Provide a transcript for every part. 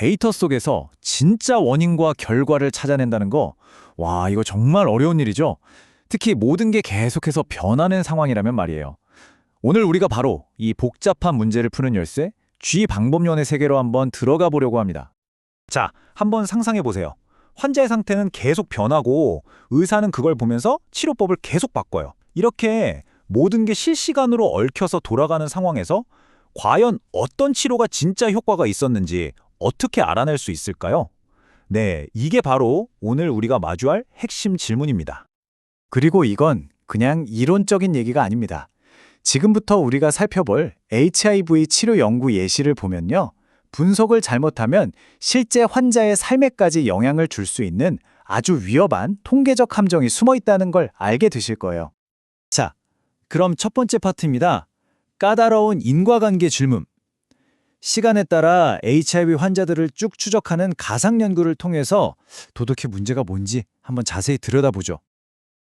데이터 속에서 진짜 원인과 결과를 찾아낸다는 거, 와, 이거 정말 어려운 일이죠. 특히 모든 게 계속해서 변하는 상황이라면 말이에요. 오늘 우리가 바로 이 복잡한 문제를 푸는 열쇠, G 방법론의 세계로 한번 들어가 보려고 합니다. 자, 한번 상상해 보세요. 환자의 상태는 계속 변하고 의사는 그걸 보면서 치료법을 계속 바꿔요. 이렇게 모든 게 실시간으로 얽혀서 돌아가는 상황에서 과연 어떤 치료가 진짜 효과가 있었는지 어떻게 알아낼 수 있을까요? 네, 이게 바로 오늘 우리가 마주할 핵심 질문입니다. 그리고 이건 그냥 이론적인 얘기가 아닙니다. 지금부터 우리가 살펴볼 HIV 치료 연구 예시를 보면요. 분석을 잘못하면 실제 환자의 삶에까지 영향을 줄 수 있는 아주 위험한 통계적 함정이 숨어 있다는 걸 알게 되실 거예요. 자, 그럼 첫 번째 파트입니다. 까다로운 인과관계 질문. 시간에 따라 HIV 환자들을 쭉 추적하는 가상 연구를 통해서 도대체 문제가 뭔지 한번 자세히 들여다보죠.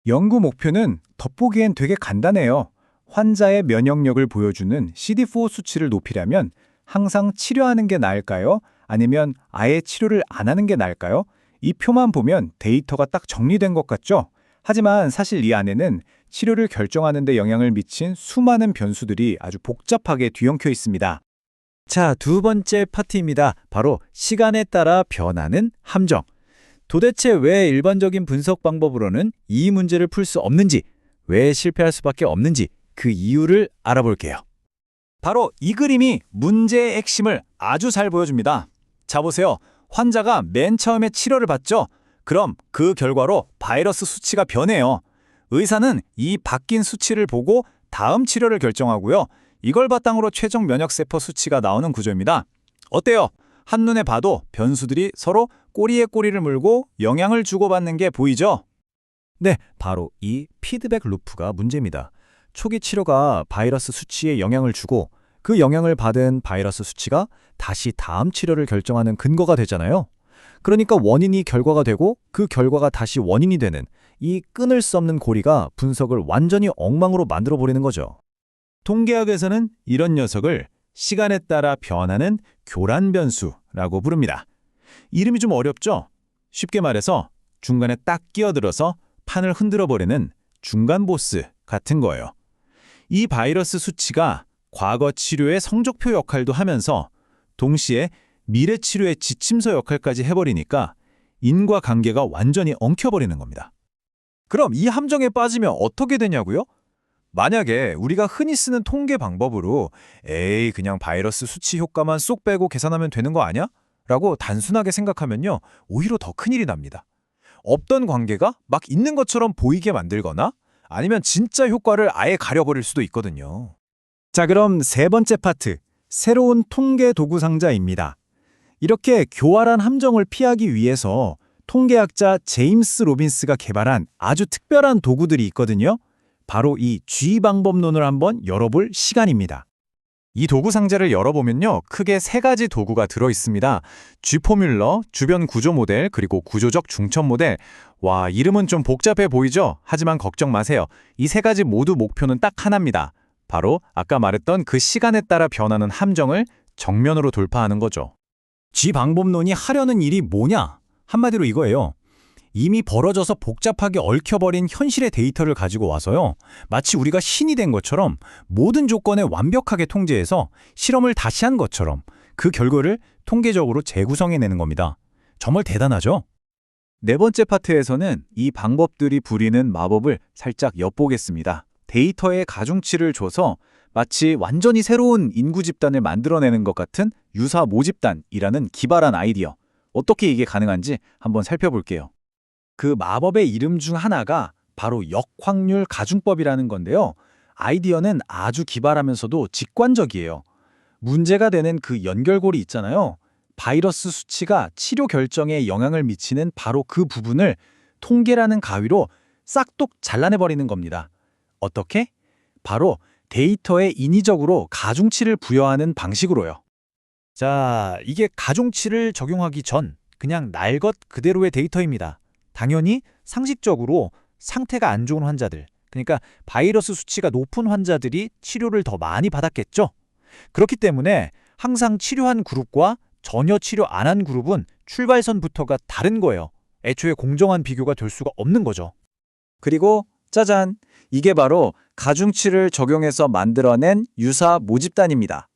연구 목표는 겉보기엔 되게 간단해요. 환자의 면역력을 보여주는 CD4 수치를 높이려면 항상 치료하는 게 나을까요? 아니면 아예 치료를 안 하는 게 나을까요? 이 표만 보면 데이터가 딱 정리된 것 같죠? 하지만 사실 이 안에는 치료를 결정하는 데 영향을 미친 수많은 변수들이 아주 복잡하게 뒤엉켜 있습니다. 자, 두 번째 파트입니다. 바로 시간에 따라 변하는 함정. 도대체 왜 일반적인 분석 방법으로는 이 문제를 풀 수 없는지, 왜 실패할 수밖에 없는지 그 이유를 알아볼게요. 바로 이 그림이 문제의 핵심을 아주 잘 보여줍니다. 자, 보세요. 환자가 맨 처음에 치료를 받죠? 그럼 그 결과로 바이러스 수치가 변해요. 의사는 이 바뀐 수치를 보고 다음 치료를 결정하고요. 이걸 바탕으로 최종 면역세포 수치가 나오는 구조입니다. 어때요? 한눈에 봐도 변수들이 서로 꼬리에 꼬리를 물고 영향을 주고받는 게 보이죠? 네, 바로 이 피드백 루프가 문제입니다. 초기 치료가 바이러스 수치에 영향을 주고 그 영향을 받은 바이러스 수치가 다시 다음 치료를 결정하는 근거가 되잖아요. 그러니까 원인이 결과가 되고 그 결과가 다시 원인이 되는 이 끊을 수 없는 고리가 분석을 완전히 엉망으로 만들어버리는 거죠. 통계학에서는 이런 녀석을 시간에 따라 변하는 교란 변수라고 부릅니다. 이름이 좀 어렵죠? 쉽게 말해서 중간에 딱 끼어들어서 판을 흔들어버리는 중간 보스 같은 거예요. 이 바이러스 수치가 과거 치료의 성적표 역할도 하면서 동시에 미래 치료의 지침서 역할까지 해버리니까 인과관계가 완전히 엉켜버리는 겁니다. 그럼 이 함정에 빠지면 어떻게 되냐고요? 만약에 우리가 흔히 쓰는 통계 방법으로 에이, 그냥 바이러스 수치 효과만 쏙 빼고 계산하면 되는 거 아니야? 라고 단순하게 생각하면요. 오히려 더 큰일이 납니다. 없던 관계가 막 있는 것처럼 보이게 만들거나 아니면 진짜 효과를 아예 가려버릴 수도 있거든요. 자, 그럼 세 번째 파트, 새로운 통계 도구 상자입니다. 이렇게 교활한 함정을 피하기 위해서 통계학자 제임스 로빈스가 개발한 아주 특별한 도구들이 있거든요. 바로 이 G 방법론을 한번 열어볼 시간입니다. 이 도구 상자를 열어보면요. 크게 세 가지 도구가 들어있습니다. G 포뮬러, 주변 구조 모델, 그리고 구조적 중첩 모델. 와, 이름은 좀 복잡해 보이죠? 하지만 걱정 마세요. 이 세 가지 모두 목표는 딱 하나입니다. 바로 아까 말했던 그 시간에 따라 변하는 함정을 정면으로 돌파하는 거죠. G 방법론이 하려는 일이 뭐냐? 한마디로 이거예요. 이미 벌어져서 복잡하게 얽혀버린 현실의 데이터를 가지고 와서요. 마치 우리가 신이 된 것처럼 모든 조건에 완벽하게 통제해서 실험을 다시 한 것처럼 그 결과를 통계적으로 재구성해내는 겁니다. 정말 대단하죠? 네 번째 파트에서는 이 방법들이 부리는 마법을 살짝 엿보겠습니다. 데이터에 가중치를 줘서 마치 완전히 새로운 인구 집단을 만들어내는 것 같은 유사 모집단이라는 기발한 아이디어. 어떻게 이게 가능한지 한번 살펴볼게요. 그 마법의 이름 중 하나가 바로 역확률 가중법이라는 건데요. 아이디어는 아주 기발하면서도 직관적이에요. 문제가 되는 그 연결고리 있잖아요. 바이러스 수치가 치료 결정에 영향을 미치는 바로 그 부분을 통계라는 가위로 싹둑 잘라내버리는 겁니다. 어떻게? 바로 데이터에 인위적으로 가중치를 부여하는 방식으로요. 자, 이게 가중치를 적용하기 전 그냥 날 것 그대로의 데이터입니다. 당연히 상식적으로 상태가 안 좋은 환자들, 그러니까 바이러스 수치가 높은 환자들이 치료를 더 많이 받았겠죠. 그렇기 때문에 항상 치료한 그룹과 전혀 치료 안 한 그룹은 출발선부터가 다른 거예요. 애초에 공정한 비교가 될 수가 없는 거죠. 그리고 짜잔! 이게 바로 가중치를 적용해서 만들어낸 유사 모집단입니다.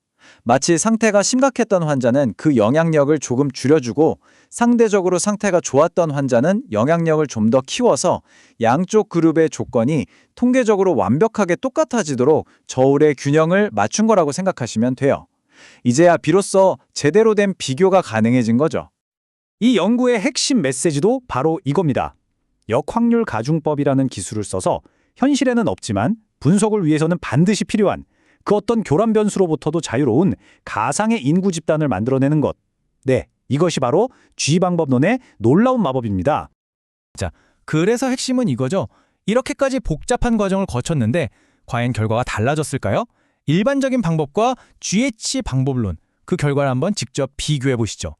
마치 상태가 심각했던 환자는 그 영향력을 조금 줄여주고 상대적으로 상태가 좋았던 환자는 영향력을 좀 더 키워서 양쪽 그룹의 조건이 통계적으로 완벽하게 똑같아지도록 저울의 균형을 맞춘 거라고 생각하시면 돼요. 이제야 비로소 제대로 된 비교가 가능해진 거죠. 이 연구의 핵심 메시지도 바로 이겁니다. 역확률 가중법이라는 기술을 써서 현실에는 없지만 분석을 위해서는 반드시 필요한 그 어떤 교란 변수로부터도 자유로운 가상의 인구 집단을 만들어내는 것. 네, 이것이 바로 G방법론의 놀라운 마법입니다. 자, 그래서 핵심은 이거죠. 이렇게까지 복잡한 과정을 거쳤는데 과연 결과가 달라졌을까요? 일반적인 방법과 GH 방법론, 그 결과를 한번 직접 비교해 보시죠.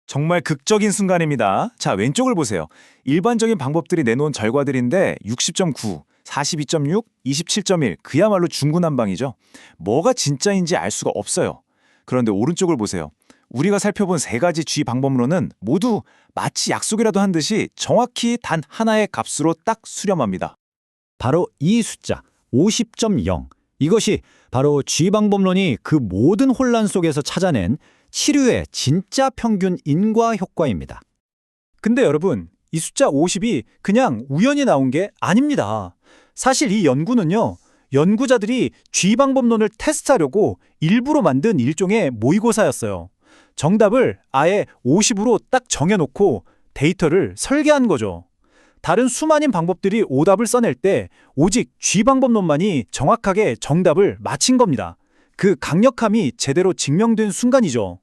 정말 극적인 순간입니다. 자, 왼쪽을 보세요. 일반적인 방법들이 내놓은 결과들인데 60.9, 42.6, 27.1 그야말로 중구난방이죠. 뭐가 진짜인지 알 수가 없어요. 그런데 오른쪽을 보세요. 우리가 살펴본 세 가지 G 방법론은 모두 마치 약속이라도 한 듯이 정확히 단 하나의 값으로 딱 수렴합니다. 바로 이 숫자 50.0. 이것이 바로 G방법론이 그 모든 혼란 속에서 찾아낸 치료의 진짜 평균 인과 효과입니다. 근데 여러분, 이 숫자 50이 그냥 우연히 나온 게 아닙니다. 사실 이 연구는요, 연구자들이 G방법론을 테스트하려고 일부러 만든 일종의 모의고사였어요. 정답을 아예 50으로 딱 정해놓고 데이터를 설계한 거죠. 다른 수많은 방법들이 오답을 써낼 때 오직 G방법론만이 정확하게 정답을 맞힌 겁니다. 그 강력함이 제대로 증명된 순간이죠.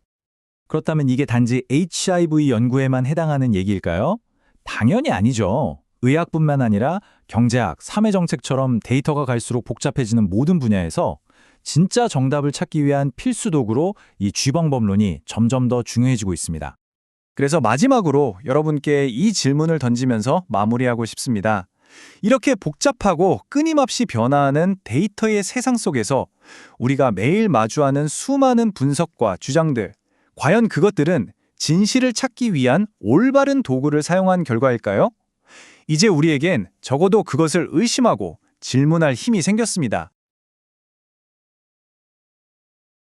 그렇다면 이게 단지 HIV 연구에만 해당하는 얘기일까요? 당연히 아니죠. 의학뿐만 아니라 경제학, 사회정책처럼 데이터가 갈수록 복잡해지는 모든 분야에서 진짜 정답을 찾기 위한 필수 도구로 이 G방법론이 점점 더 중요해지고 있습니다. 그래서 마지막으로 여러분께 이 질문을 던지면서 마무리하고 싶습니다. 이렇게 복잡하고 끊임없이 변화하는 데이터의 세상 속에서 우리가 매일 마주하는 수많은 분석과 주장들, 과연 그것들은 진실을 찾기 위한 올바른 도구를 사용한 결과일까요? 이제 우리에겐 적어도 그것을 의심하고 질문할 힘이 생겼습니다.